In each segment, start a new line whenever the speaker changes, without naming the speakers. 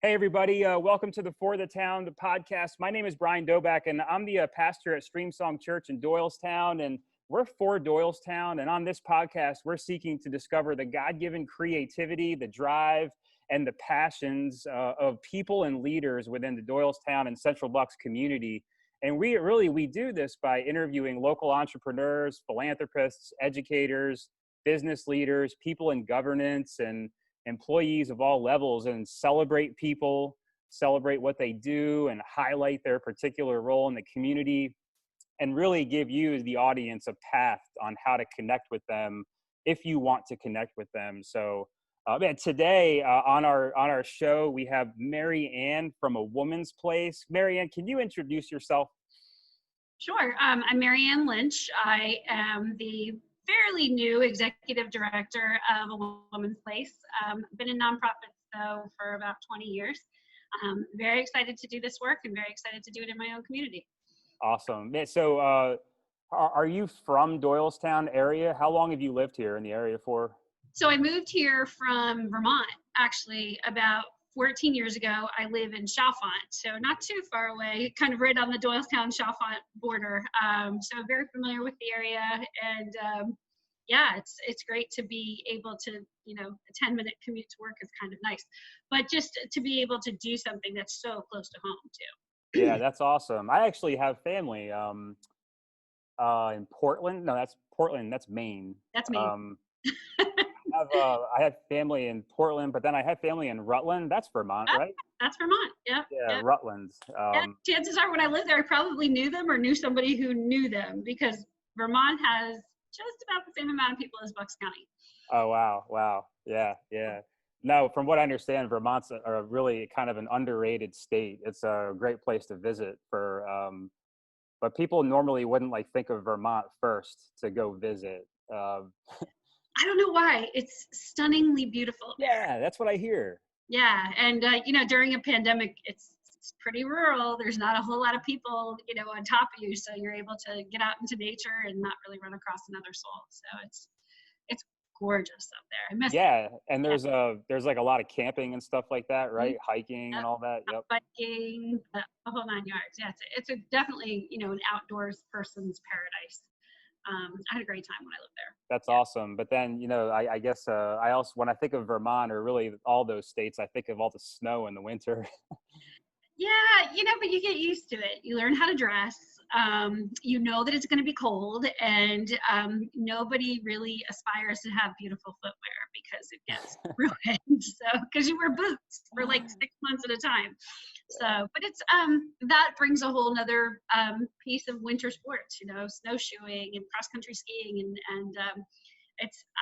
Hey, everybody. Welcome to the For the Town, the podcast. My name is Brian Doback, and I'm the pastor at Streamsong Church in Doylestown, and we're for Doylestown. And on this podcast, we're seeking to discover the God-given creativity, the drive, and the passions of people and leaders within the Doylestown and Central Bucks community. And we do this by interviewing local entrepreneurs, philanthropists, educators, business leaders, people in governance, and employees of all levels, and celebrate people, celebrate what they do, and highlight their particular role in the community, and really give you, the audience, a path on how to connect with them if you want to connect with them. So today on our show, we have Marianne from A Woman's Place. Marianne, can you introduce yourself?
Sure. I'm Marianne Lynch. I am the fairly new executive director of A Woman's Place. I've been in nonprofits though for about 20 years. Very excited to do this work and very excited to do it in my own community.
Awesome. So are you from Doylestown area? How long have you lived here in the area for?
So I moved here from Vermont, actually, about 14 years ago. I live in Chalfont, so not too far away, kind of right on the Doylestown-Chalfont border. So very familiar with the area, and yeah, it's great to be able to, a 10-minute commute to work is kind of nice, but just to be able to do something that's so close to home too.
Yeah, that's awesome. I actually have family in Portland. No, that's Portland. That's Maine.
That's Maine.
I have family in Portland, but then I have family in Rutland. That's Vermont, right?
That's Vermont. Yeah.
Yeah, Rutland.
Yeah, chances are when I lived there, I probably knew them or knew somebody who knew them, because Vermont has just about the same amount of people as Bucks County.
Oh, wow. Yeah. No, from what I understand, Vermont's a really kind of an underrated state. It's a great place to visit but people normally wouldn't think of Vermont first to go visit.
I don't know why. It's stunningly beautiful.
Yeah, that's what I hear.
Yeah, and during a pandemic, it's pretty rural. There's not a whole lot of people, on top of you, so you're able to get out into nature and not really run across another soul. So it's gorgeous up there. I miss it.
Yeah, and there's a lot of camping and stuff like that, right? Mm-hmm. Hiking and all that. Yep.
Biking, the whole 9 yards. Yeah, it's definitely an outdoors person's paradise. I had a great time when I lived there.
That's awesome. But then, I guess I also, when I think of Vermont or really all those states, I think of all the snow in the winter.
Yeah, but you get used to it. You learn how to dress. You know that it's going to be cold, and nobody really aspires to have beautiful footwear because it gets ruined. So, because you wear boots for 6 months at a time. So, but it's that brings a whole nother piece of winter sports, snowshoeing and cross country skiing, and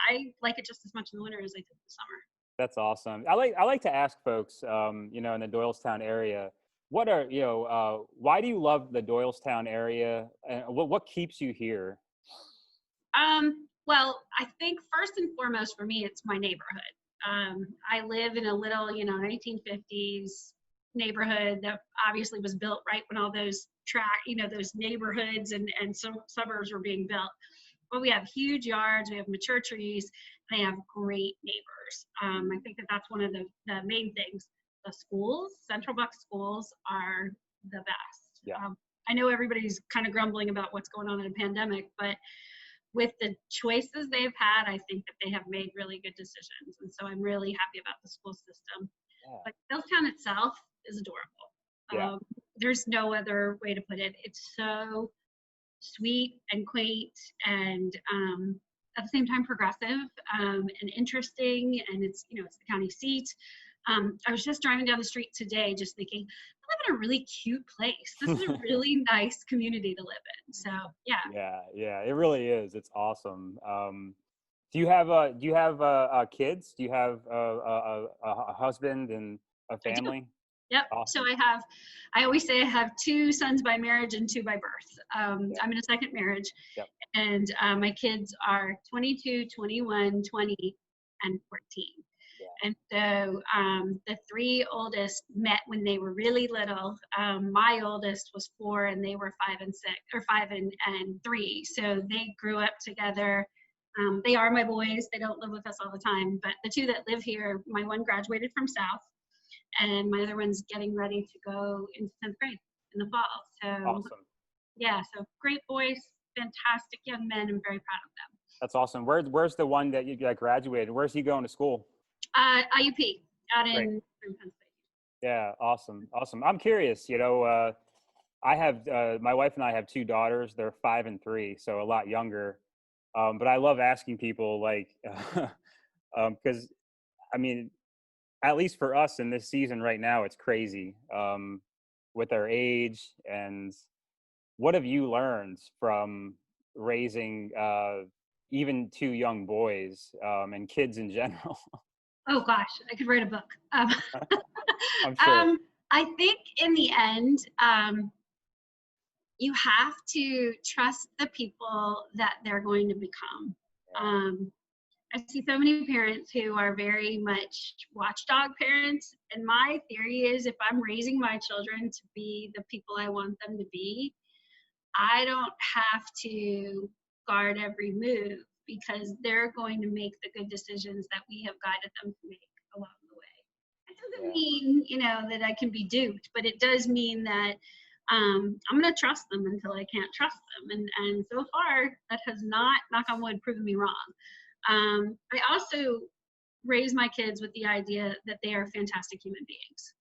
I like it just as much in the winter as I do in the summer.
That's awesome. I like to ask folks, in the Doylestown area, why do you love the Doylestown area, and what keeps you here?
Well, I think first and foremost for me, it's my neighborhood. I live in a little, 1950s neighborhood that obviously was built right when all those those neighborhoods and some suburbs were being built. But we have huge yards, we have mature trees, and I have great neighbors. I think that's one of the main things. The schools, Central Bucks schools, are the best.
Yeah.
I know everybody's kind of grumbling about what's going on in a pandemic, but with the choices they've had, I think that they have made really good decisions. And so I'm really happy about the school system. Yeah. But Doylestown itself is adorable.
Yeah.
There's no other way to put it. It's so sweet and quaint and at the same time progressive and interesting. And it's, it's the county seat. I was just driving down the street today just thinking, I live in a really cute place. This is a really nice community to live in. So, yeah.
Yeah, it really is. It's awesome. Do you have kids? Do you have a husband and a family?
Yep. Awesome. So I always say I have 2 sons by marriage and 2 by birth. I'm in a second marriage. Yep. And my kids are 22, 21, 20, and 14. And so the 3 oldest met when they were really little. My oldest was 4 and they were 5 and 6, or 5 and 3. So they grew up together. They are my boys. They don't live with us all the time. But the 2 that live here, my one graduated from South. and my other one's getting ready to go into 10th grade in the fall. So
Awesome.
yeah, so great boys, fantastic young men. I'm very proud of them.
That's awesome. Where's the one that you got graduated? Where's he going to school?
IUP out
Great.
in Pennsylvania.
Yeah, awesome. Awesome. I'm curious, I have my wife and I have two daughters. They're 5 and 3, so a lot younger. But I love asking people like, because I mean, at least for us in this season right now, it's crazy with our age. And what have you learned from raising even two young boys and kids in general?
Oh gosh, I could write a book.
I'm sure.
I think in the end, you have to trust the people that they're going to become. I see so many parents who are very much watchdog parents, and my theory is if I'm raising my children to be the people I want them to be, I don't have to guard every move because they're going to make the good decisions that we have guided them to make along the way. It doesn't mean, that I can be duped, but it does mean that I'm going to trust them until I can't trust them. And so far, that has not, knock on wood, proven me wrong. I also raise my kids with the idea that they are fantastic human beings.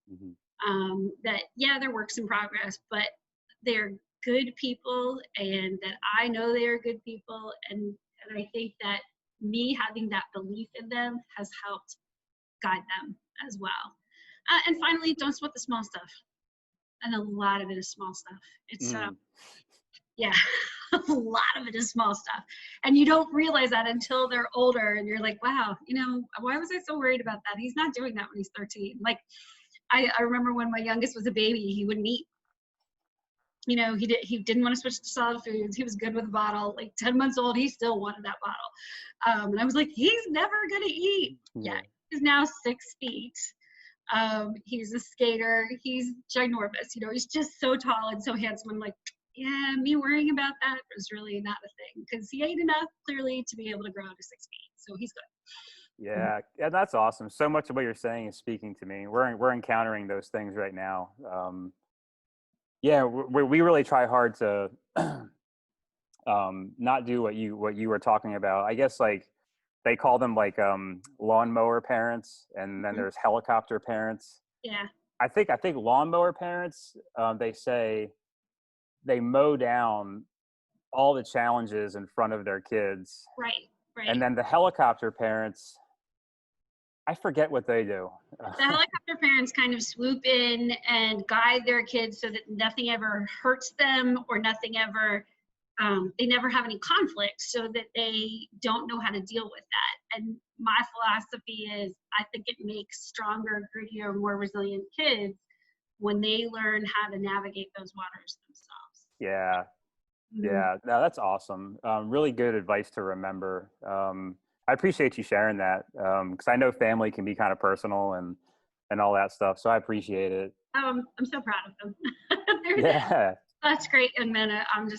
That, they're works in progress, but they're good people, and that I know they are good people. And I think that me having that belief in them has helped guide them as well. And finally, don't sweat the small stuff. And a lot of it is small stuff. It's, a lot of it is small stuff. And you don't realize that until they're older and you're like, wow, why was I so worried about that? He's not doing that when he's 13. Like, I remember when my youngest was a baby, he wouldn't eat. He didn't want to switch to solid foods. He was good with a bottle. Like 10 months old, he still wanted that bottle. And I was like, he's never going to eat. Yeah, he's now 6 feet. He's a skater. He's ginormous. He's just so tall and so handsome. I'm like, yeah, me worrying about that was really not a thing because he ate enough clearly to be able to grow to 6 feet. So he's good.
Yeah, that's awesome. So much of what you're saying is speaking to me. We're encountering those things right now. We really try hard to not do what you were talking about. I guess like they call them like lawnmower parents, and then there's helicopter parents.
Yeah.
I think lawnmower parents, they say they mow down all the challenges in front of their kids.
Right.
And then the helicopter parents, I forget what they do.
The helicopter parents kind of swoop in and guide their kids so that nothing ever hurts them or nothing ever, they never have any conflict so that they don't know how to deal with that. And my philosophy is I think it makes stronger, grittier, more resilient kids when they learn how to navigate those waters themselves.
Yeah. Yeah, no, that's awesome. Really good advice to remember. I appreciate you sharing that because I know family can be kind of personal and all that stuff. So I appreciate it.
I'm so proud of them. That's great. And then I'm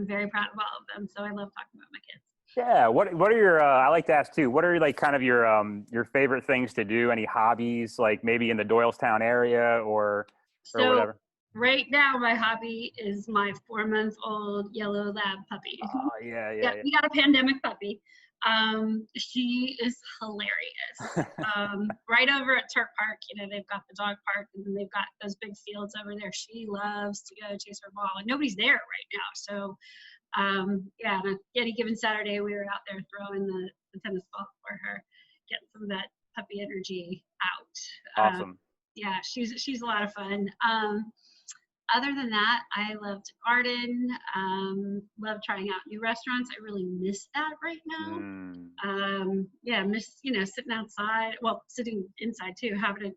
very proud of all of them. So I love talking about my kids.
Yeah. What are your, I like to ask too, what are like kind of your favorite things to do? Any hobbies, like maybe in the Doylestown area or whatever?
Right now, my hobby is my 4-month-old yellow lab puppy.
Oh, yeah.
We got a pandemic puppy. She is hilarious. Right over at Turk Park, they've got the dog park, and then they've got those big fields over there. She loves to go chase her ball, and nobody's there right now. So, on any given Saturday, we were out there throwing the tennis ball for her, getting some of that puppy energy out.
Awesome.
Yeah, she's a lot of fun. Other than that, I love to garden, love trying out new restaurants. I really miss that right now. Miss, sitting outside, sitting inside too, having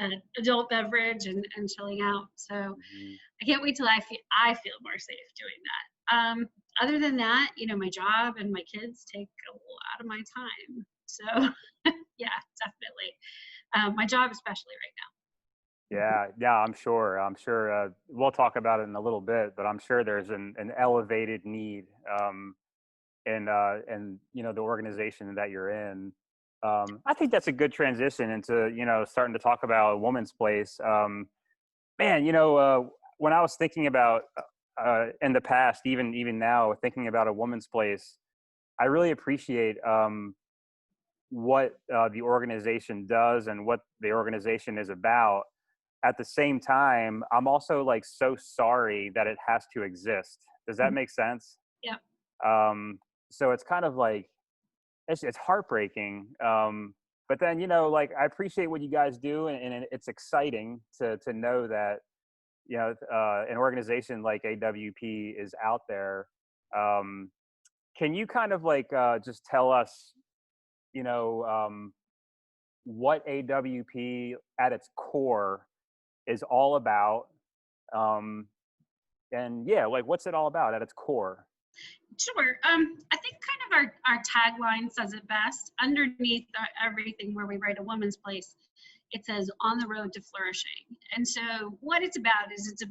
an adult beverage and chilling out. So I can't wait till I feel more safe doing that. Other than that, my job and my kids take a lot of my time. So yeah, definitely. My job especially right now.
Yeah, I'm sure. We'll talk about it in a little bit, but I'm sure there's an elevated need in the organization that you're in. I think that's a good transition into, starting to talk about a woman's place. Man, when I was thinking about in the past, even now, thinking about a woman's place, I really appreciate what the organization does and what the organization is about. At the same time, I'm also like so sorry that it has to exist. Does that make sense?
Yep.
So it's kind of like it's heartbreaking. But then, like, I appreciate what you guys do, and it's exciting to know that an organization like AWP is out there. Can you kind of like just tell us, what AWP at its core is all about? And yeah, like, what's it all about at its core?
Sure. I think kind of our tagline says it best. Underneath everything where we write a woman's place, it says on the road to flourishing. And so what it's about is it's a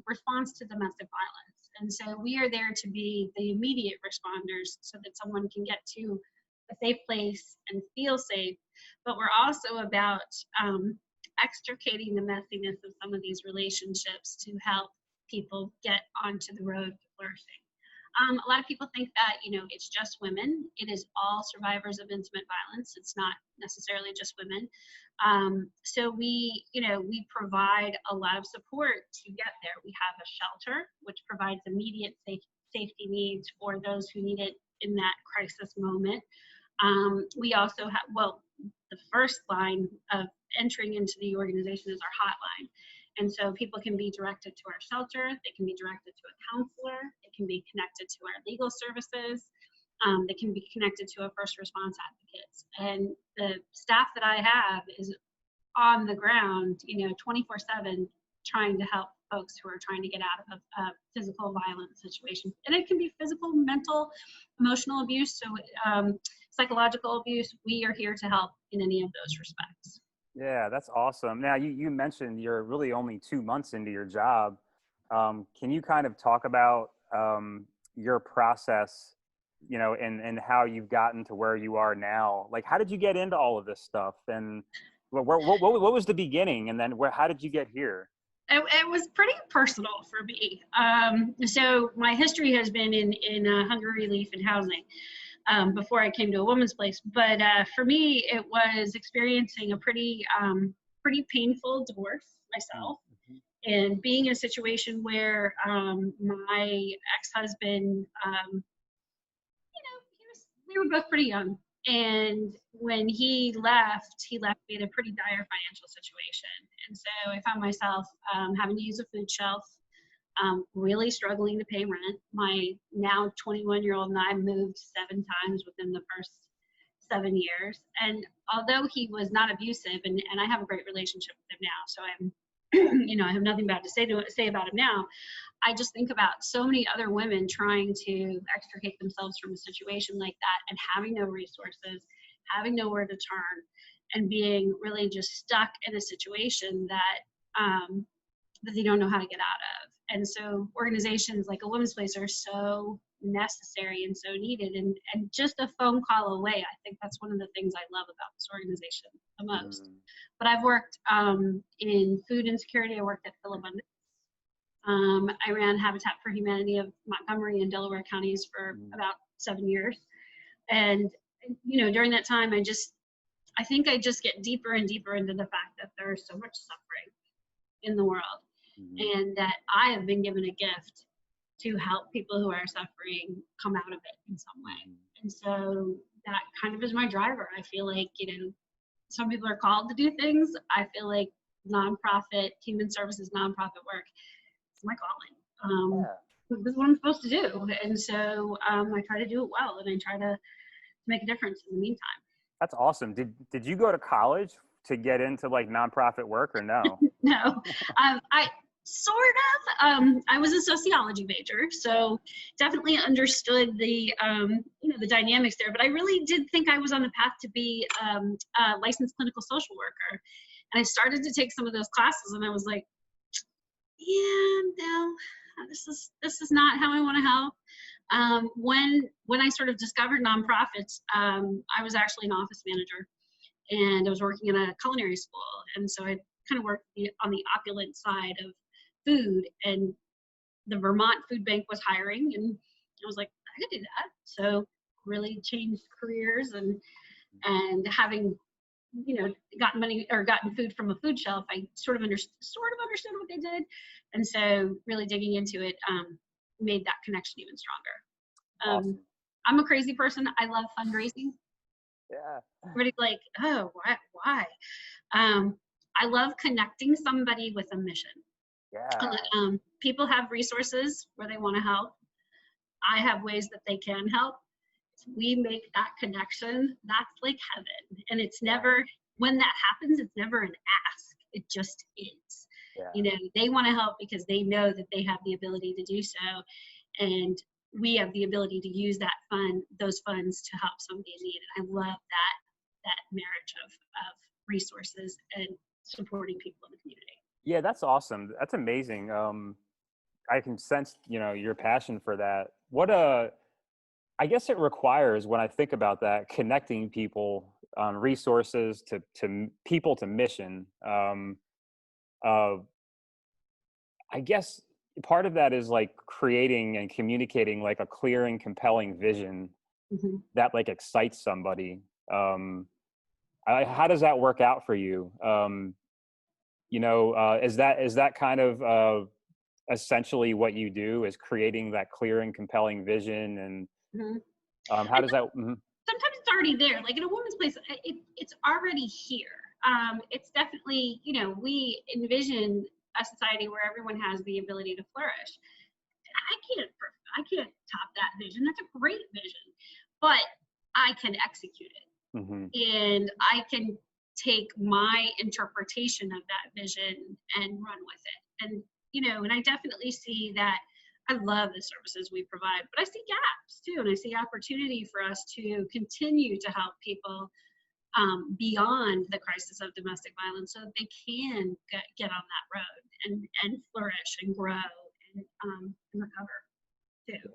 response to domestic violence. And so we are there to be the immediate responders so that someone can get to a safe place and feel safe. But we're also about extricating the messiness of some of these relationships to help people get onto the road to flourishing. A lot of people think that, it's just women. It is all survivors of intimate violence. It's not necessarily just women. So we provide a lot of support to get there. We have a shelter, which provides immediate safety needs for those who need it in that crisis moment. We also have, the first line of entering into the organization is our hotline. And so people can be directed to our shelter, they can be directed to a counselor, they can be connected to our legal services, they can be connected to a first response advocates. And the staff that I have is on the ground, 24/7, trying to help folks who are trying to get out of a physical violence situation. And it can be physical, mental, emotional abuse, so psychological abuse. We are here to help in any of those respects.
Yeah, that's awesome. Now, you mentioned you're really only 2 months into your job. Can you kind of talk about your process, and how you've gotten to where you are now? Like, how did you get into all of this stuff? And what was the beginning? And then how did you get here?
It was pretty personal for me. So my history has been in hunger relief and housing. Before I came to a woman's place. But for me, it was experiencing a pretty painful divorce myself, and being in a situation where my ex-husband, we were both pretty young. And when he left me in a pretty dire financial situation. And so I found myself having to use a food shelf, really struggling to pay rent. My now 21-year-old and I moved 7 times within the first 7 years. And although he was not abusive, and I have a great relationship with him now, so I'm, I have nothing bad to say about him now. I just think about so many other women trying to extricate themselves from a situation like that and having no resources, having nowhere to turn, and being really just stuck in a situation that they don't know how to get out of. And so organizations like a women's place are so necessary and so needed, and just a phone call away. I think that's one of the things I love about this organization the most. But I've worked in food insecurity. I worked at Phil Abundance. I ran Habitat for Humanity of Montgomery and Delaware counties for about 7 years. And, during that time, I think I just get deeper and deeper into the fact that there's so much suffering in the world. And that I have been given a gift to help people who are suffering come out of it in some way. And so that kind of is my driver. I feel like, some people are called to do things. I feel like nonprofit, human services, nonprofit work, it's my calling. This is what I'm supposed to do. And so I try to do it well, and I try to make a difference in the meantime.
That's awesome. Did you go to college to get into like nonprofit work, or no?
No, I sort of. I was a sociology major, so definitely understood the the dynamics there. But I really did think I was on the path to be a licensed clinical social worker, and I started to take some of those classes, and I was like, yeah, no, this is not how I want to help. When I sort of discovered nonprofits, I was actually an office manager, and I was working in a culinary school, and so I kind of worked on the opulent side of food, and the Vermont Food Bank was hiring, and I was like, I could do that. So really changed careers, and having gotten money or gotten food from a food shelf, I sort of understood what they did, and so really digging into it made that connection even stronger.
Awesome.
I'm a crazy person. I love fundraising.
Yeah.
Everybody's like, oh, why? I love connecting somebody with a mission.
Yeah.
People have resources where they want to help. I have ways that they can help. We make that connection, that's like heaven. And it's never, when that happens, it's never an ask. It just is.
Yeah.
They want to help because they know that they have the ability to do so. And we have the ability to use those funds to help somebody in need. And I love that marriage of resources and supporting people in the community.
Yeah, that's awesome. That's amazing. I can sense, your passion for that. I guess it requires, when I think about that, connecting people, resources to people to mission. Uh, I guess part of that is like creating and communicating like a clear and compelling vision
Mm-hmm.
that like excites somebody. How does that work out for you? Is that kind of essentially what you do, is creating that clear and compelling vision? And
Mm-hmm.
how does that?
Sometimes it's already there. Like in a woman's place, it's already here. It's definitely, we envision a society where everyone has the ability to flourish. I can't top that vision. That's a great vision, but I can execute it,
Mm-hmm.
and I can take my interpretation of that vision and run with it. And I definitely see that. I love the services we provide, but I see gaps too, and I see opportunity for us to continue to help people beyond the crisis of domestic violence, so that they can get on that road and flourish and grow and recover too.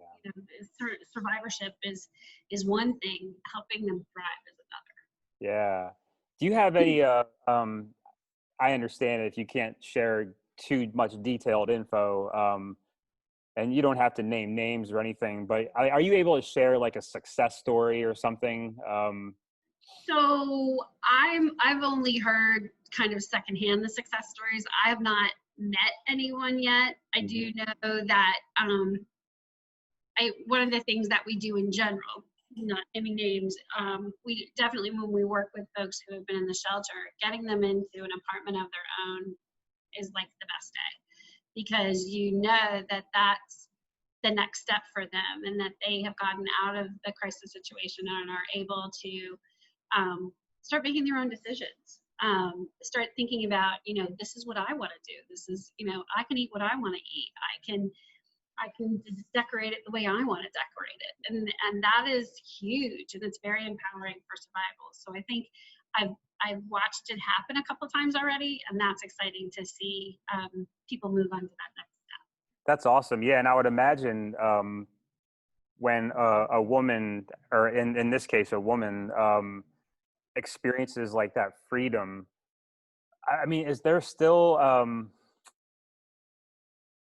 Survivorship is one thing; helping them thrive is another.
Yeah. Do you have any? I understand if you can't share too much detailed info. And you don't have to name names or anything, but are you able to share like a success story or something?
So I've only heard kind of secondhand the success stories. I have not met anyone yet. I do know that one of the things that we do in general, not naming names, we definitely, when we work with folks who have been in the shelter, getting them into an apartment of their own is like the best day, because that that's the next step for them, and that they have gotten out of the crisis situation and are able to start making their own decisions. Start thinking about, this is what I want to do. This is, I can eat what I want to eat. I can decorate it the way I want to decorate it. And that is huge, and it's very empowering for survival. So I think I've watched it happen a couple of times already, and that's exciting to see people move on to that next step.
That's awesome. Yeah. And I would imagine when a woman, or in this case, a woman, experiences like that freedom, I mean, is there still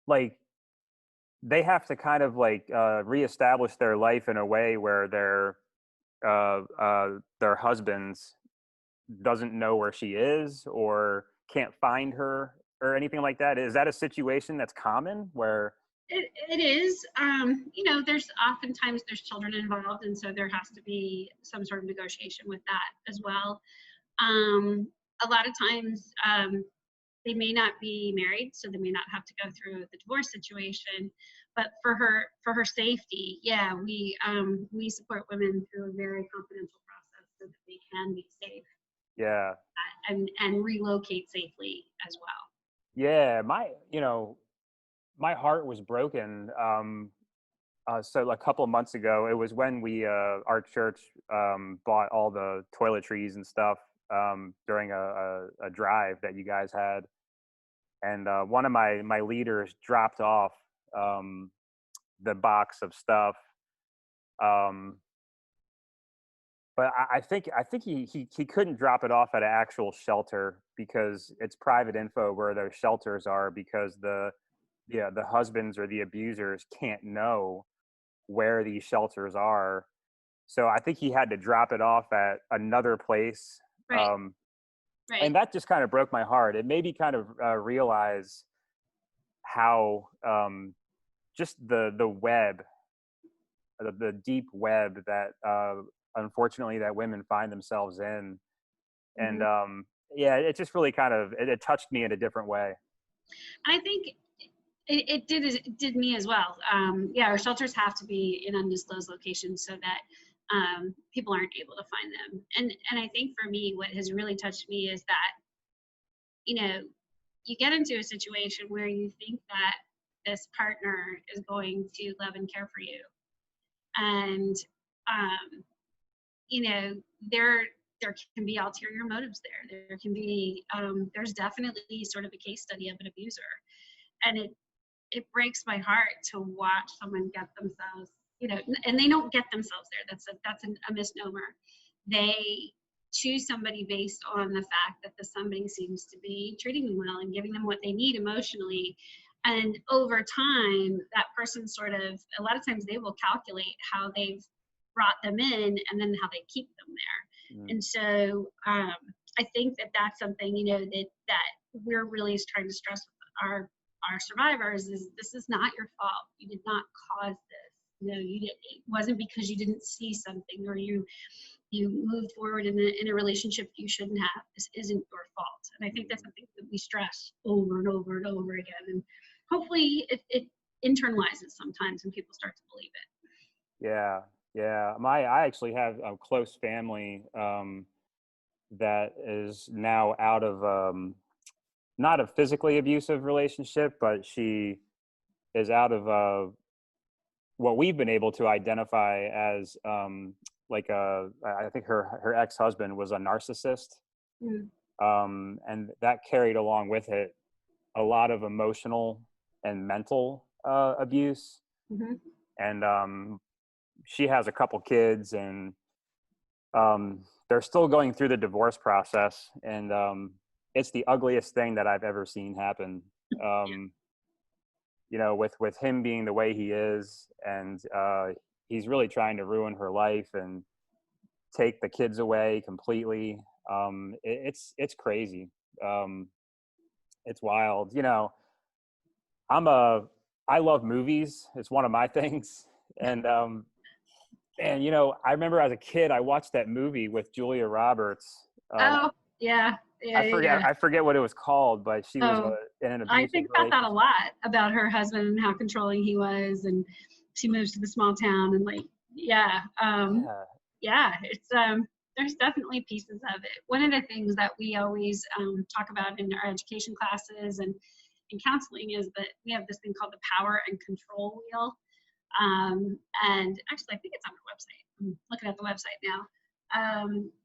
like they have to kind of like reestablish their life in a way where their husbands doesn't know where she is or can't find her or anything like that? Is that a situation that's common where?
It is. There's oftentimes there's children involved, and so there has to be some sort of negotiation with that as well. A lot of times they may not be married, so they may not have to go through the divorce situation. But for her safety, yeah, we support women through a very confidential process so that they can be safe.
Yeah.
And relocate safely as well.
Yeah, my heart was broken. So a couple of months ago, it was when our church bought all the toiletries and stuff during a drive that you guys had, and one of my leaders dropped off the box of stuff, Um, but I think he couldn't drop it off at an actual shelter because it's private info where those shelters are, because the husbands or the abusers can't know where these shelters are. So I think he had to drop it off at another place.
Right. Right.
And that just kind of broke my heart. It made me kind of realize how just the web, the deep web that unfortunately that women find themselves in. And
Mhm.
yeah, it just really kind of it touched me in a different way.
I think it did me as well. Yeah, our shelters have to be in undisclosed locations so that people aren't able to find them. And I think for me, what has really touched me is that, you know, you get into a situation where you think that this partner is going to love and care for you, and um, you know, there can be ulterior motives there. There can be there's definitely sort of a case study of an abuser, and it breaks my heart to watch someone get themselves, and they don't get themselves there. That's a misnomer. They choose somebody based on the fact that the somebody seems to be treating them well and giving them what they need emotionally. And over time, that person sort of, a lot of times they will calculate how they've brought them in and then how they keep them there.
Mm.
And so I think that that's something, that we're really trying to stress with our survivors is this is not your fault. You did not cause this. You did. It wasn't because you didn't see something or you moved forward in a relationship you shouldn't have. This isn't your fault. And I think that's something that we stress over and over and over again. And hopefully it internalizes sometimes and people start to believe it.
Yeah, yeah. I actually have a close family that is now out of not a physically abusive relationship, but she is out of what we've been able to identify as like I think her ex-husband was a narcissist,
Mm.
and that carried along with it a lot of emotional and mental abuse.
Mm-hmm.
And she has a couple kids, and they're still going through the divorce process, and it's the ugliest thing that I've ever seen happen. Um, with him being the way he is, and he's really trying to ruin her life and take the kids away completely. It's crazy. It's wild. I'm a I love movies. It's one of my things, and and I remember as a kid I watched that movie with Julia Roberts.
Oh, yeah, yeah, yeah.
I forget what it was called, but she was
Oh,
in an
I
abusive
think about that a
relationship.
lot, about her husband and how controlling he was, and she moves to the small town, and yeah,
Yeah.
yeah, it's there's definitely pieces of it. One of the things that we always talk about in our education classes and in counseling is that we have this thing called the power and control wheel. And actually, I think it's on our website. I'm looking at the website now.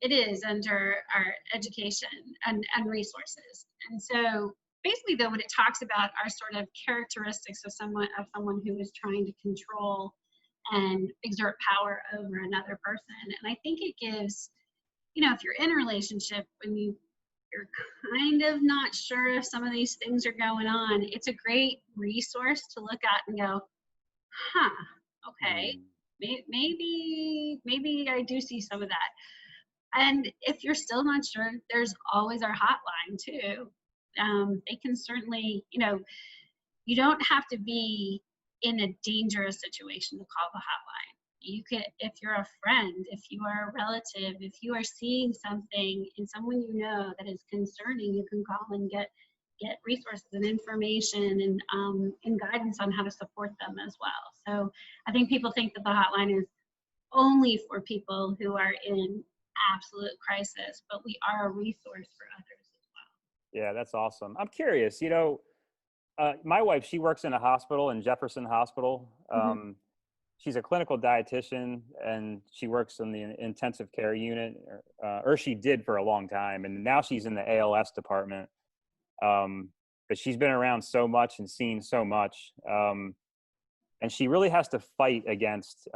It is under our education and resources. And so basically, though, what it talks about are sort of characteristics of someone who is trying to control and exert power over another person. And I think it gives, if you're in a relationship when you're kind of not sure if some of these things are going on, it's a great resource to look at and go, huh, okay,
Mm.
maybe I do see some of that. And if you're still not sure, there's always our hotline too. They can certainly, you don't have to be in a dangerous situation to call the hotline. You can, if you're a friend, if you are a relative, if you are seeing something in someone that is concerning, you can call and get resources and information and guidance on how to support them as well. So I think people think that the hotline is only for people who are in absolute crisis, but we are a resource for others as
Yeah, that's awesome. I'm curious, my wife, she works in a hospital in Jefferson Hospital.
well. Mm-hmm.
She's a clinical dietitian, and she works in the intensive care unit, or she did for a long time. And now she's in the ALS department. But she's been around so much and seen so much. And she really has to fight against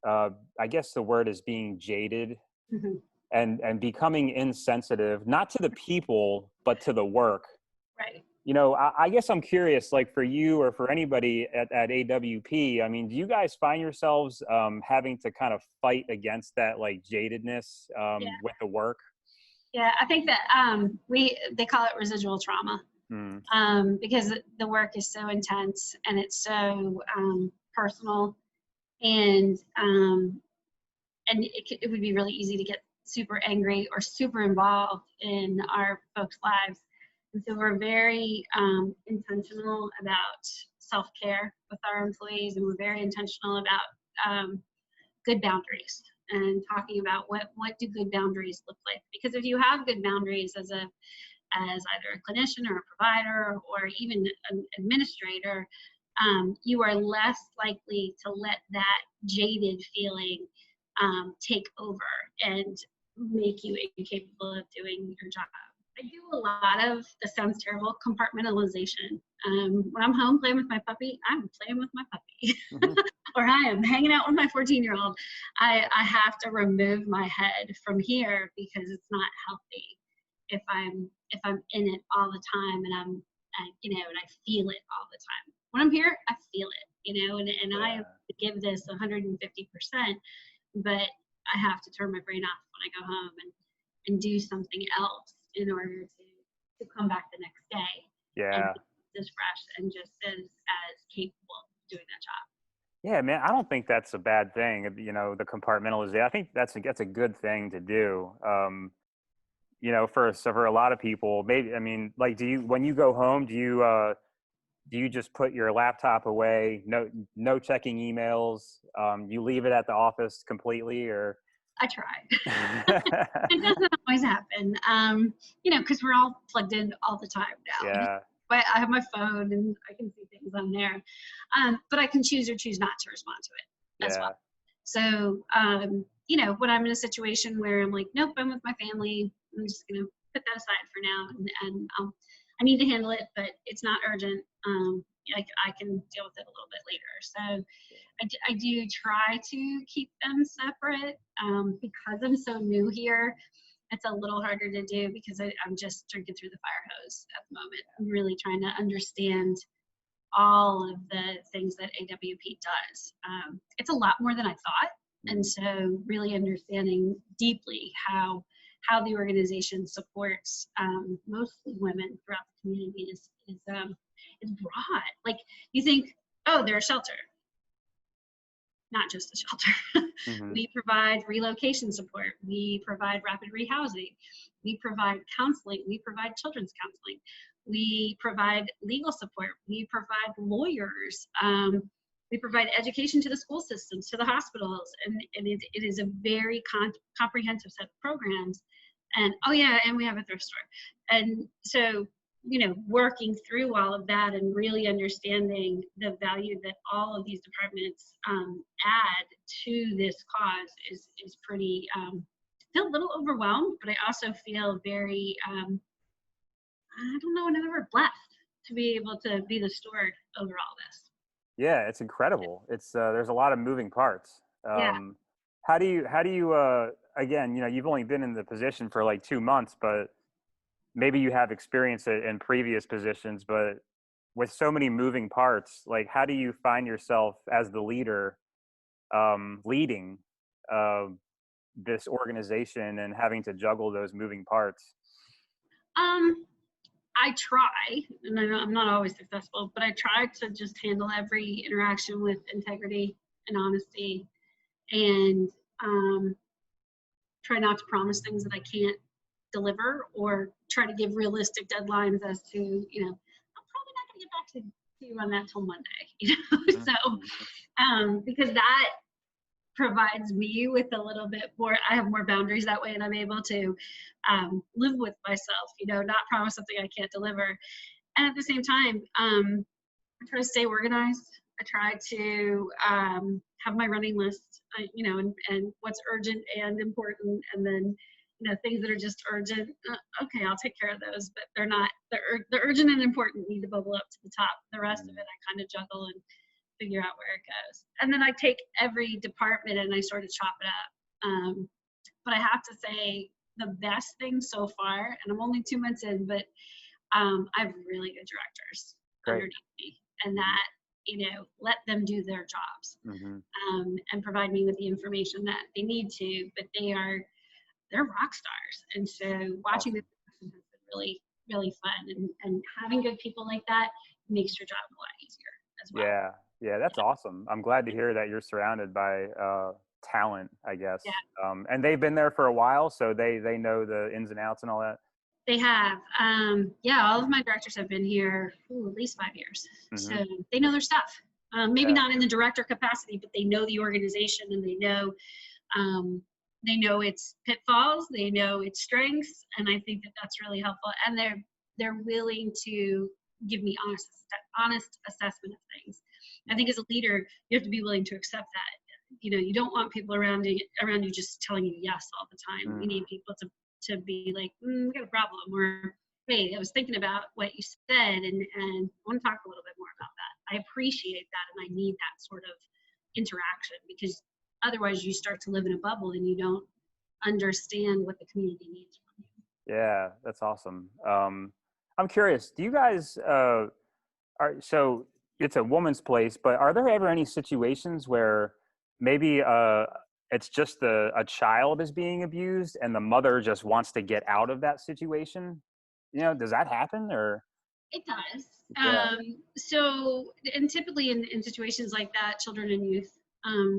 I guess the word is being jaded
Mhm.
and becoming insensitive, not to the people, but to the work.
Right.
You know, I guess I'm curious, like for you or for anybody at AWP, I mean, do you guys find yourselves having to kind of fight against that like jadedness
Yeah.
with the work?
Yeah. I think that they call it residual trauma,
Mm.
because the work is so intense and it's so personal, and it would be really easy to get super angry or super involved in our folks' lives. And so we're very intentional about self-care with our employees, and we're very intentional about good boundaries and talking about what do good boundaries look like. Because if you have good boundaries as either a clinician or a provider or even an administrator, you are less likely to let that jaded feeling take over and make you incapable of doing your job. I do a lot of, this sounds terrible, compartmentalization. When I'm home playing with my puppy, I'm playing with my puppy.
Mm-hmm.
Or I am hanging out with my 14-year-old. I have to remove my head from here because it's not healthy if I'm in it all the time and and I feel it all the time. When I'm here, I feel it, and I give this 150%, but I have to turn my brain off when I go home and do something else in order to come back the next day and
Yeah.
be as fresh and just as capable of doing that job.
Yeah, man, I don't think that's a bad thing. You know, the compartmentalization. I think that's a good thing to do. You know, for a lot of people, maybe, I mean, like, when you go home, do you just put your laptop away? No checking emails. You leave it at the office completely, or?
I try. It doesn't always happen, because we're all plugged in all the time now.
Yeah.
But I have my phone and I can see things on there, but I can choose or choose not to respond to it as well. So, when I'm in a situation where I'm like, nope, I'm with my family, I'm just going to put that aside for now, and I need to handle it, but it's not urgent. I can deal with it a little bit later. So I do try to keep them separate, because I'm so new here. It's a little harder to do because I'm just drinking through the fire hose at the moment. I'm really trying to understand all of the things that AWP does. It's a lot more than I thought. And so really understanding deeply how the organization supports mostly women throughout the community is broad. Like, you think, oh, they're a shelter. Not just a shelter.
Mm-hmm.
We provide relocation support. We provide rapid rehousing. We provide counseling. We provide children's counseling. We provide legal support. We provide lawyers. We provide education to the school systems, to the hospitals, and it is a very comprehensive set of programs. And and we have a thrift store. And so, working through all of that and really understanding the value that all of these departments add to this cause is pretty, feel a little overwhelmed, but I also feel very, I don't know another word, blessed to be able to be the steward over all this.
Yeah, it's incredible. It's there's a lot of moving parts.
Yeah.
How do you again, you've only been in the position for like 2 months, but maybe you have experience in previous positions, but with so many moving parts, like, how do you find yourself as the leader leading this organization and having to juggle those moving parts?
I try, and I'm not always successful, but I try to just handle every interaction with integrity and honesty, and try not to promise things that I can't deliver, or try to give realistic deadlines as to, I'm probably not going to get back to you on that till Monday, So, because that provides me with a little bit more, I have more boundaries that way, and I'm able to live with myself, not promise something I can't deliver. And at the same time, I try to stay organized. I try to have my running list, and what's urgent and important, and then, things that are just urgent, okay, I'll take care of those, but the urgent and important need to bubble up to the top. The rest of it, I kind of juggle and figure out where it goes. And then I take every department and I sort of chop it up. But I have to say the best thing so far, and I'm only 2 months in, but I have really good directors underneath me, and that, let them do their jobs, and provide me with the information that they need to, but they're rock stars. And so watching this has been really, really fun, and having good people like that makes your job a lot easier as well.
Yeah, that's awesome. I'm glad to hear that you're surrounded by talent, I guess.
Yeah.
And they've been there for a while, so they know the ins and outs and all that.
They have. All of my directors have been here at least 5 years. So they know their stuff. Maybe not in the director capacity, but they know the organization, and they know its pitfalls, they know its strengths, and I think that that's really helpful. And they're willing to give me honest assessment of things. I think as a leader, you have to be willing to accept that. You don't want people around you just telling you yes all the time. You need people to be like, we got a problem, or hey, I was thinking about what you said, and I want to talk a little bit more about that. I appreciate that, and I need that sort of interaction, because otherwise you start to live in a bubble and you don't understand what the community needs from you.
Yeah, that's awesome. I'm curious, do you guys so it's a woman's place, but are there ever any situations where maybe it's just a child is being abused and the mother just wants to get out of that situation? Does that happen, or?
It does.
Yeah.
And typically in situations like that, children and youth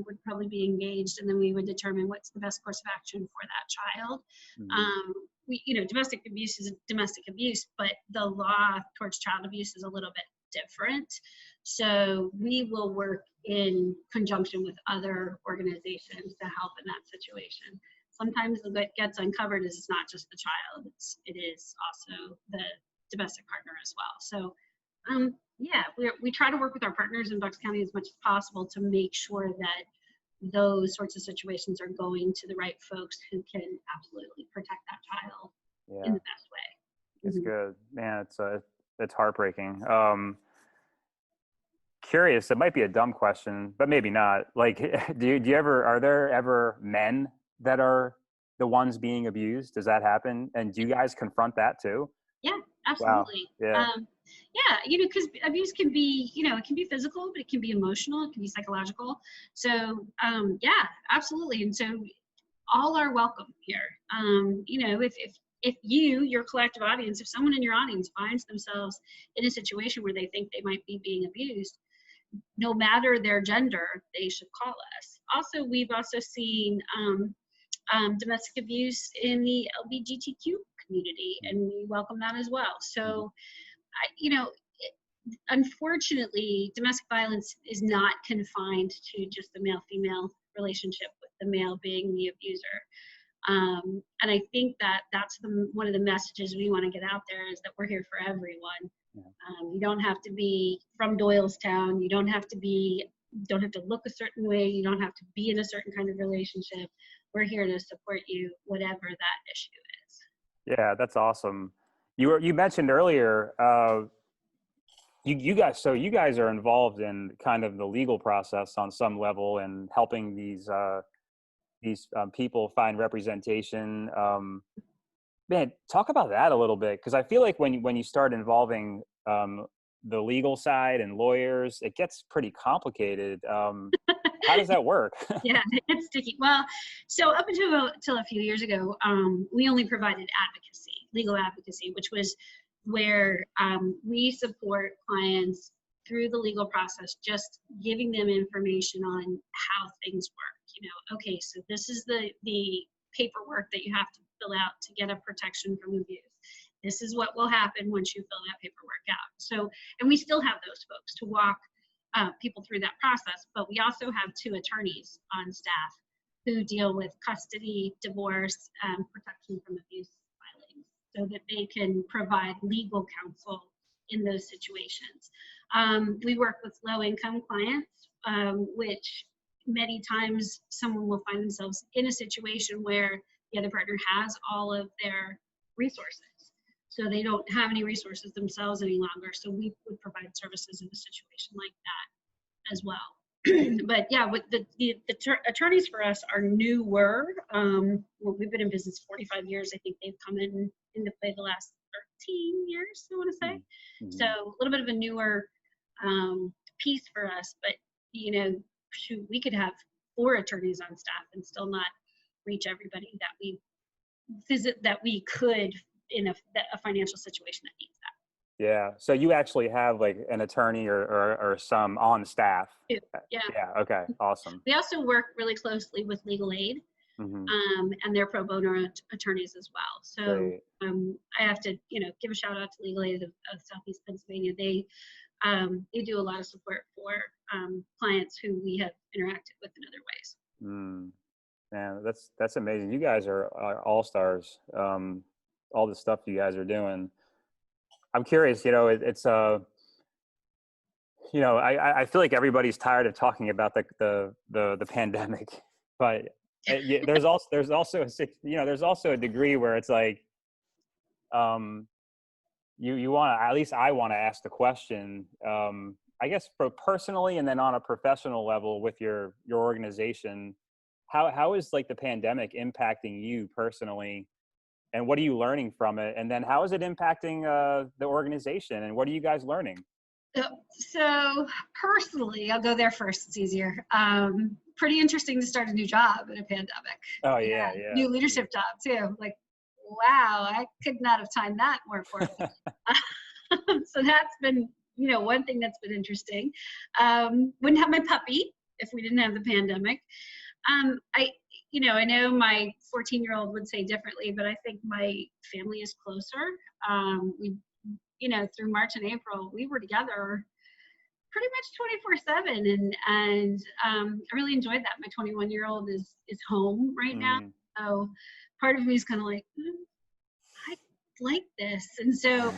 would probably be engaged, and then we would determine what's the best course of action for that child. Domestic abuse is domestic abuse, but the law towards child abuse is a little bit different. So we will work in conjunction with other organizations to help in that situation. Sometimes what gets uncovered is it's not just the child, it is also the domestic partner as well. So we try to work with our partners in Bucks County as much as possible to make sure that those sorts of situations are going to the right folks who can absolutely protect that child in the best way.
It's good, man. It's heartbreaking. Curious, it might be a dumb question, but maybe not. Like, are there ever men that are the ones being abused? Does that happen? And do you guys confront that too?
Yeah, absolutely.
Wow.
Because abuse can be, it can be physical, but it can be emotional, it can be psychological. So, absolutely. And so all are welcome here. If your collective audience, if someone in your audience finds themselves in a situation where they think they might be being abused, no matter their gender, they should call us. Also, we've also seen domestic abuse in the LGBTQ community, and we welcome that as well. So, unfortunately, domestic violence is not confined to just the male-female relationship, with the male being the abuser. And I think that that's one of the messages we want to get out there, is that we're here for everyone. You don't have to be from Doylestown. You don't have to look a certain way. You don't have to be in a certain kind of relationship. We're here to support you, whatever that issue is.
Yeah, that's awesome. You mentioned earlier, you guys are involved in kind of the legal process on some level, and helping these people find representation. Man, talk about that a little bit, because I feel like when you start involving the legal side and lawyers, it gets pretty complicated. How does that work?
Yeah, it's sticky. Well, so up until a few years ago, we only provided legal advocacy, which was where we support clients through the legal process, just giving them information on how things work. Okay, so this is the paperwork that you have to fill out to get a protection from abuse. This is what will happen once you fill that paperwork out. So, and we still have those folks to walk people through that process, but we also have 2 attorneys on staff who deal with custody, divorce, protection from abuse filings, so that they can provide legal counsel in those situations. We work with low-income clients, which many times someone will find themselves in a situation where the other partner has all of their resources. So they don't have any resources themselves any longer. So we would provide services in a situation like that. as well. But yeah, with the attorneys for us are newer. Well, we've been in business 45 years. I think they've come into play the last 13 years, I want to say. So a little bit of a newer piece for us. But, shoot, we could have 4 attorneys on staff and still not reach everybody that we could in a financial situation that needs that.
Yeah. So you actually have like an attorney or some on staff.
Yeah.
Yeah. Okay. Awesome.
We also work really closely with legal aid, and their pro bono attorneys as well. So I have to, give a shout out to legal aid of Southeast Pennsylvania. They do a lot of support for clients who we have interacted with in other ways.
Man, that's amazing. You guys are all stars. All the stuff you guys are doing. I'm curious, it's I feel like everybody's tired of talking about the pandemic, but there's also a degree where it's like, you want to, at least I want to ask the question, I guess for personally, and then on a professional level with your organization, how is like the pandemic impacting you personally? And what are you learning from it? And then how is it impacting the organization? And what are you guys learning?
So personally, I'll go there first. It's easier. Pretty interesting to start a new job in a pandemic.
Oh, yeah.
New leadership job too. Like, wow, I could not have timed that more poorly. So that's been, one thing that's been interesting. Wouldn't have my puppy if we didn't have the pandemic. I know my 14-year-old would say differently, but I think my family is closer. We, through March and April, we were together pretty much 24/7, and I really enjoyed that. My 21-year-old is home right now, so part of me is kind of like, I like this, and so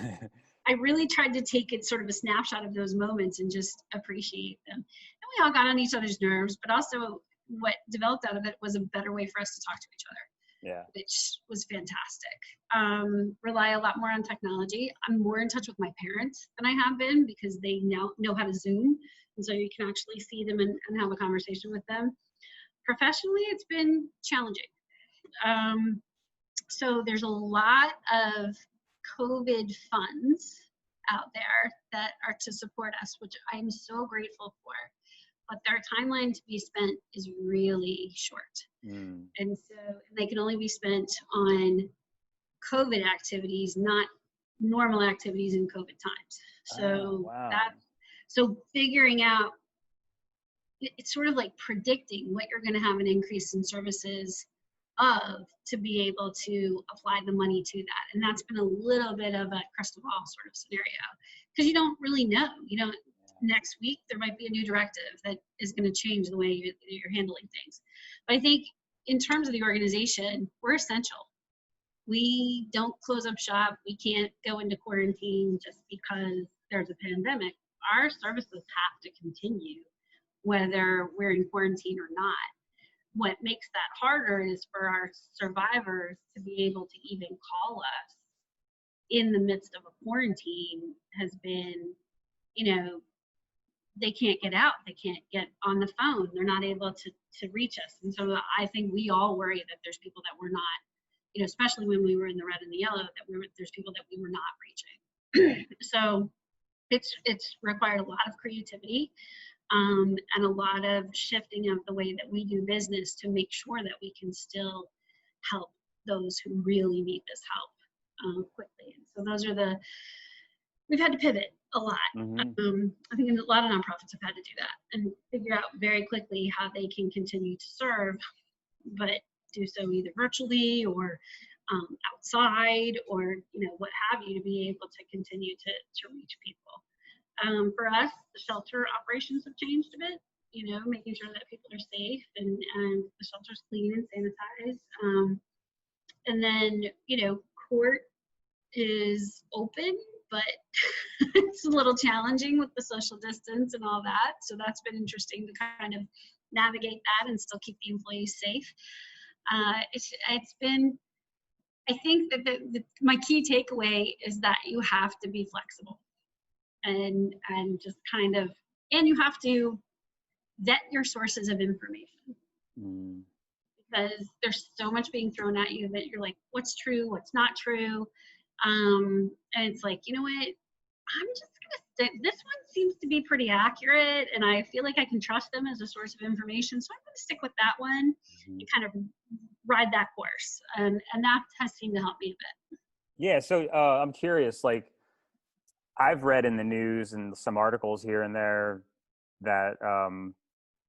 I really tried to take it sort of a snapshot of those moments and just appreciate them. And we all got on each other's nerves, but also what developed out of it was a better way for us to talk to each other, which was fantastic. Rely a lot more on technology. I'm more in touch with my parents than I have been because they now know how to Zoom, and so you can actually see them and have a conversation with them. Professionally, it's been challenging. So there's a lot of COVID funds out there that are to support us, which I'm so grateful for. But their timeline to be spent is really short. And so they can only be spent on COVID activities, not normal activities in COVID times. So so figuring out, it's sort of like predicting what you're going to have an increase in services to be able to apply the money to that. And that's been a little bit of a crystal ball sort of scenario because you don't really know. Next week, there might be a new directive that is going to change the way you're handling things. But I think in terms of the organization, we're essential. We don't close up shop. We can't go into quarantine just because there's a pandemic. Our services have to continue whether we're in quarantine or not. What makes that harder is for our survivors to be able to even call us in the midst of a quarantine has been, they can't get out. They can't get on the phone. They're not able to reach us. And so I think we all worry that there's people that we're not, especially when we were in the red and the yellow, there's people that we were not reaching. So it's required a lot of creativity and a lot of shifting of the way that we do business to make sure that we can still help those who really need this help quickly. And so we've had to pivot a lot. I think a lot of nonprofits have had to do that and figure out very quickly how they can continue to serve, but do so either virtually or outside or what have you, to be able to continue to reach people. For us, the shelter operations have changed a bit, making sure that people are safe and the shelter's clean and sanitized. And then, court is open, but it's a little challenging with the social distance and all that. So that's been interesting to kind of navigate that and still keep the employees safe. It's been, I think that my key takeaway is that you have to be flexible and just kind of, and you have to vet your sources of information.
Mm.
Because there's so much being thrown at you that you're like, what's true, what's not true. And it's like, you know what? I'm just gonna stick. This one seems to be pretty accurate, and I feel like I can trust them as a source of information. So I'm gonna stick with that one and kind of ride that course. And that has seemed to help me a bit.
Yeah. So I'm curious, like I've read in the news and some articles here and there that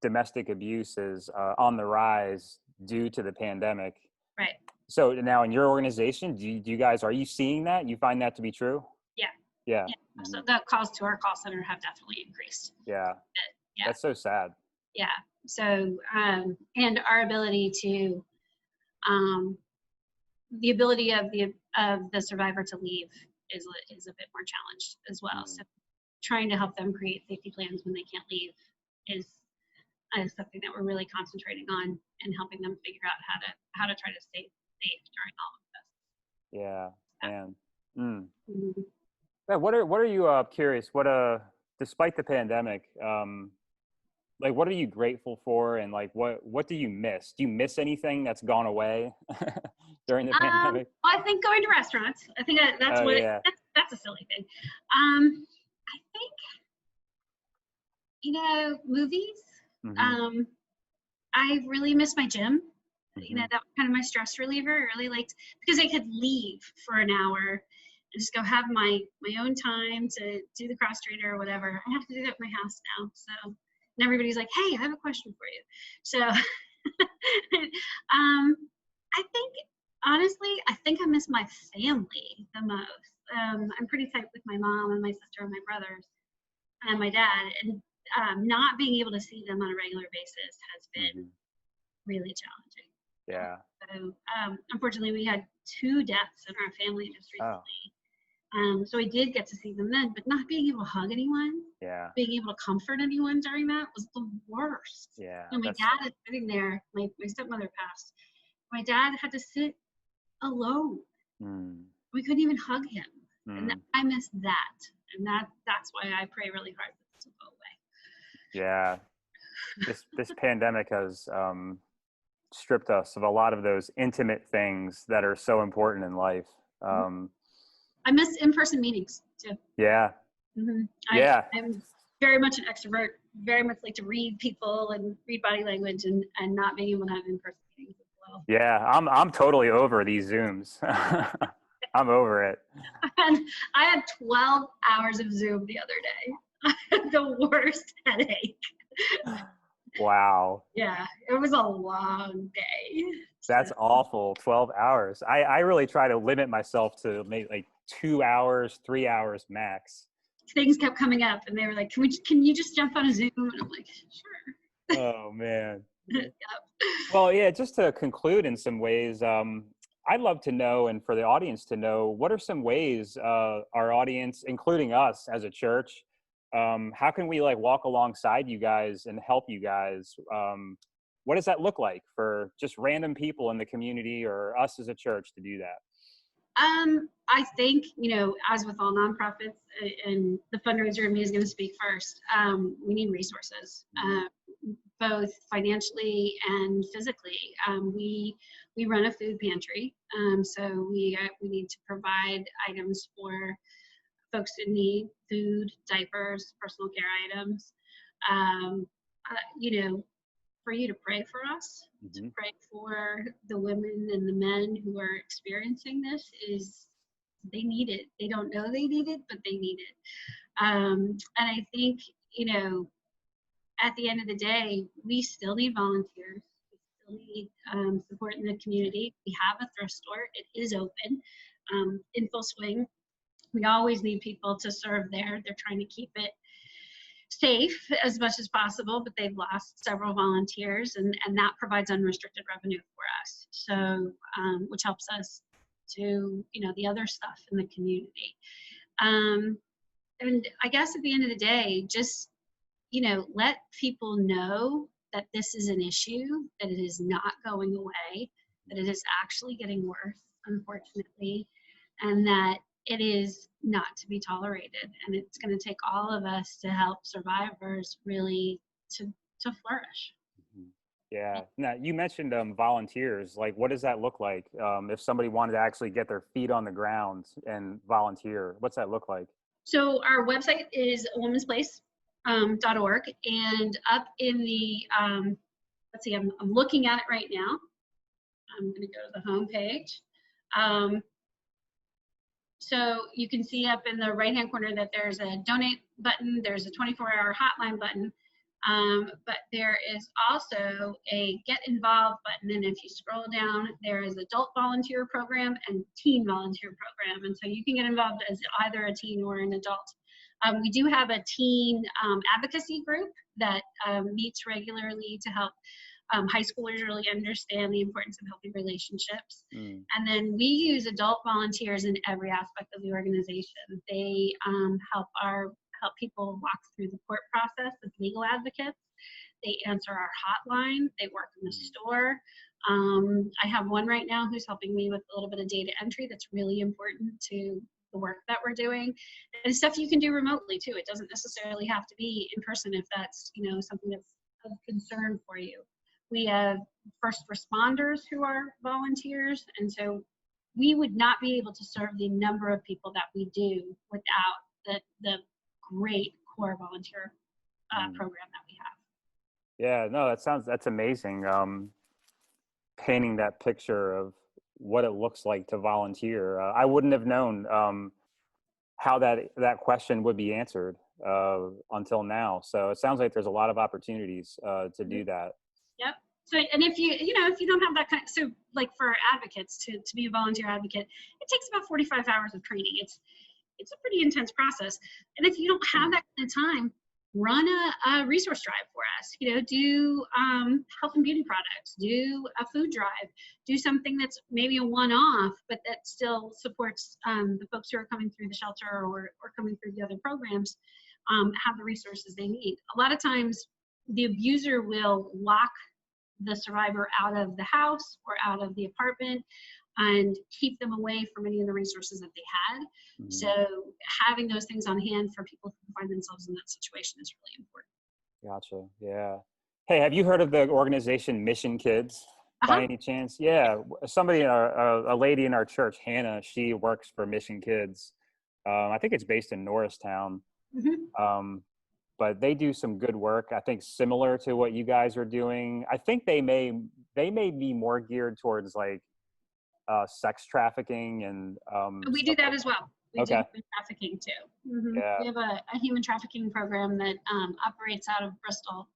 domestic abuse is on the rise due to the pandemic.
Right.
So now in your organization, do you guys, are you seeing that? You find that to be true?
Yeah.
Yeah.
Yeah. So the calls to our call center have definitely increased.
Yeah.
Yeah.
That's so sad.
Yeah. So, and our ability to, the ability of the survivor to leave is a bit more challenged as well. So trying to help them create safety plans when they can't leave is something that we're really concentrating on and helping them figure out how to try to stay safe during all of this.
Yeah. And
Mm-hmm.
yeah, what are you curious? Despite the pandemic, like what are you grateful for, and like what do you miss? Do you miss anything that's gone away during the pandemic?
Well, I think going to restaurants. I think that's that's a silly thing. I think movies.
Mm-hmm.
I really miss my gym.
Mm-hmm.
That was kind of my stress reliever. I really liked because I could leave for an hour and just go have my own time to do the cross trainer or whatever. I have to do that at my house now. So, and everybody's like, "Hey, I have a question for you." So, I think honestly, I think I miss my family the most. I'm pretty tight with my mom and my sister and my brothers and my dad, and not being able to see them on a regular basis has been really challenging.
Yeah.
So unfortunately, we had 2 deaths in our family just recently. So I did get to see them then, but not being able to hug anyone, being able to comfort anyone during that was the worst.
Yeah.
My dad is sitting there. My stepmother passed. My dad had to sit alone. We couldn't even hug him, and I miss that. And that's why I pray really hard for this to go away.
Yeah. This pandemic has stripped us of a lot of those intimate things that are so important in life.
I miss in-person meetings too.
Yeah.
Mm-hmm. I'm very much an extrovert, very much like to read people and read body language, and not being able to have in-person meetings as well.
Yeah, I'm totally over these Zooms. I'm over it.
And I had 12 hours of Zoom the other day. I had the worst headache.
Wow.
Yeah, it was a long day.
That's awful. 12 hours. I really try to limit myself to maybe like 2 hours, 3 hours max.
Things kept coming up and they were like, can you just jump on a Zoom? And I'm like, sure.
Oh man.
Yep.
Well, yeah, just to conclude in some ways, I'd love to know, and for the audience to know, what are some ways our audience, including us as a church, how can we like walk alongside you guys and help you guys? What does that look like for just random people in the community or us as a church to do that?
I think, as with all nonprofits, and the fundraiser in me is going to speak first, we need resources, both financially and physically. We run a food pantry, so we need to provide items for folks in need: food, diapers, personal care items. For you to pray for us, to pray for the women and the men who are experiencing this, is they need it. They don't know they need it, but they need it. And I think, at the end of the day, we still need volunteers. We still need support in the community. We have a thrift store. It is open, in full swing. We always need people to serve there. They're trying to keep it safe as much as possible, but they've lost several volunteers, and that provides unrestricted revenue for us. So, which helps us to, the other stuff in the community. And I guess at the end of the day, just, let people know that this is an issue, that it is not going away, that it is actually getting worse, unfortunately, and that it is not to be tolerated. And it's going to take all of us to help survivors really to to flourish.
Yeah. Now, you mentioned volunteers. Like, what does that look like if somebody wanted to actually get their feet on the ground and volunteer? What's that look like?
So our website is womansplace.org, and up in the, let's see, I'm looking at it right now. I'm going to go to the home page. So you can see up in the right-hand corner that there's a donate button, there's a 24-hour hotline button, but there is also a get involved button. And if you scroll down, there is adult volunteer program and teen volunteer program. And so you can get involved as either a teen or an adult. We do have a teen advocacy group that meets regularly to help high schoolers really understand the importance of healthy relationships. And then we use adult volunteers in every aspect of the organization. They help people walk through the court process as legal advocates. They answer our hotline. They work in the store. I have one right now who's helping me with a little bit of data entry that's really important to the work that we're doing, and stuff you can do remotely too. It doesn't necessarily have to be in person if that's, you know, something that's of concern for you. We have first responders who are volunteers, and so we would not be able to serve the number of people that we do without the great core volunteer program that we have.
Yeah, no, that's amazing. Painting that picture of what it looks like to volunteer. I wouldn't have known how that question would be answered until now. So it sounds like there's a lot of opportunities to do that.
Yep. So, and if you don't have that so like for advocates to be a volunteer advocate, it takes about 45 hours of training. It's a pretty intense process. And if you don't have that kind of time, run a resource drive for us. You know, do health and beauty products, do a food drive, do something that's maybe a one-off, but that still supports the folks who are coming through the shelter or coming through the other programs, have the resources they need. A lot of times the abuser will lock the survivor out of the house or out of the apartment and keep them away from any of the resources that they had. So having those things on hand for people who find themselves in that situation is really important.
Gotcha. Yeah. Hey, have you heard of the organization Mission Kids by any chance? Yeah. Somebody, a lady in our church, Hannah, she works for Mission Kids. I think it's based in Doylestown. But they do some good work, I think, similar to what you guys are doing. I think they may be more geared towards like sex trafficking and
we do that as well. We do human trafficking too.
Yeah.
We have a human trafficking program that operates out of Bristol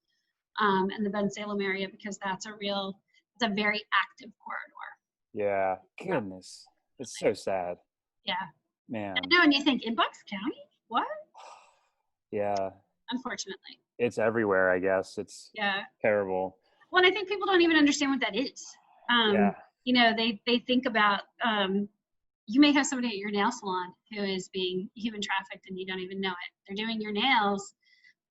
and the Ben Salem area, because it's a very active corridor.
Yeah. Goodness. It's so sad.
Yeah.
Man.
I know, and you think in Bucks County? What?
Yeah.
Unfortunately.
It's everywhere, I guess. It's terrible.
Well, and I think people don't even understand what that is. You know, they think about, you may have somebody at your nail salon who is being human trafficked and you don't even know it. They're doing your nails.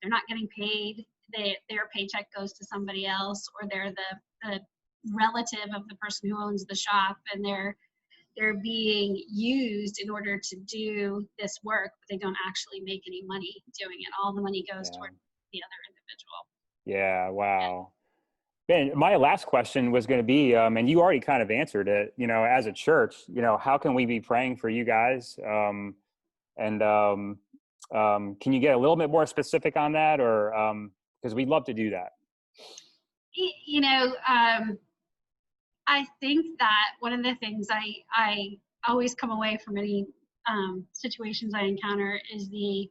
They're not getting paid. Their paycheck goes to somebody else, or they're the relative of the person who owns the shop, and they're being used in order to do this work, but they don't actually make any money doing it. All the money goes toward the other individual.
Yeah, wow. Ben, my last question was going to be, and you already kind of answered it, you know, as a church, you know, how can we be praying for you guys? Can you get a little bit more specific on that, or because we'd love to do that?
You know, I think that one of the things I always come away from any situations I encounter is the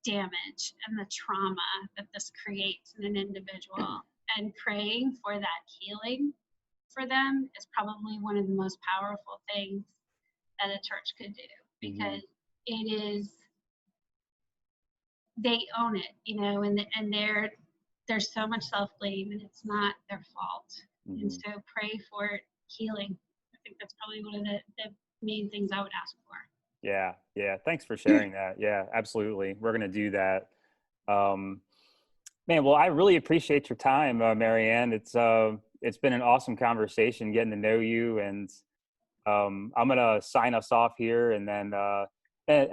damage and the trauma that this creates in an individual, and praying for that healing for them is probably one of the most powerful things that a church could do, because they own it, you know, and there's so much self-blame, and it's not their fault. And so pray for healing. I think that's probably one of the main things I would ask for.
Yeah. Thanks for sharing that. Yeah, absolutely. We're going to do that. Man, well, I really appreciate your time, Marianne. It's been an awesome conversation getting to know you, and I'm going to sign us off here, and then And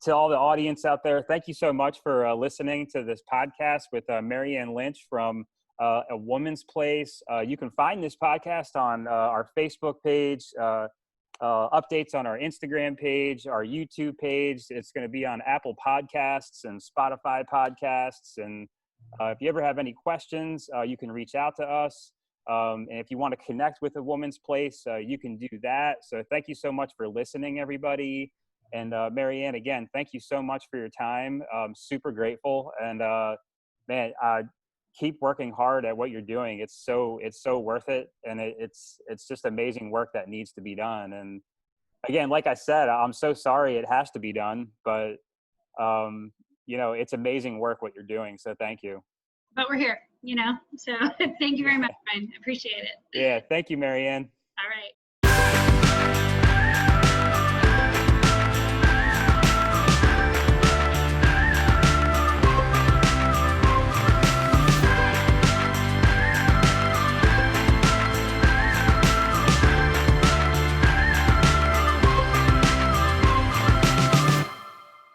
to all the audience out there, thank you so much for listening to this podcast with Marianne Lynch from A Woman's Place. You can find this podcast on our Facebook page, updates on our Instagram page, our YouTube page. It's going to be on Apple Podcasts and Spotify Podcasts. And if you ever have any questions, you can reach out to us. And if you want to connect with A Woman's Place, you can do that. So thank you so much for listening, everybody. And Marianne, again, thank you so much for your time. Super grateful. And man, keep working hard at what you're doing. It's so worth it. And it's just amazing work that needs to be done. And again, like I said, I'm so sorry it has to be done, but you know, it's amazing work what you're doing. So thank you.
But we're here, you know, so thank you very much, Brian. Appreciate it.
Yeah. Thank you, Marianne.
All right.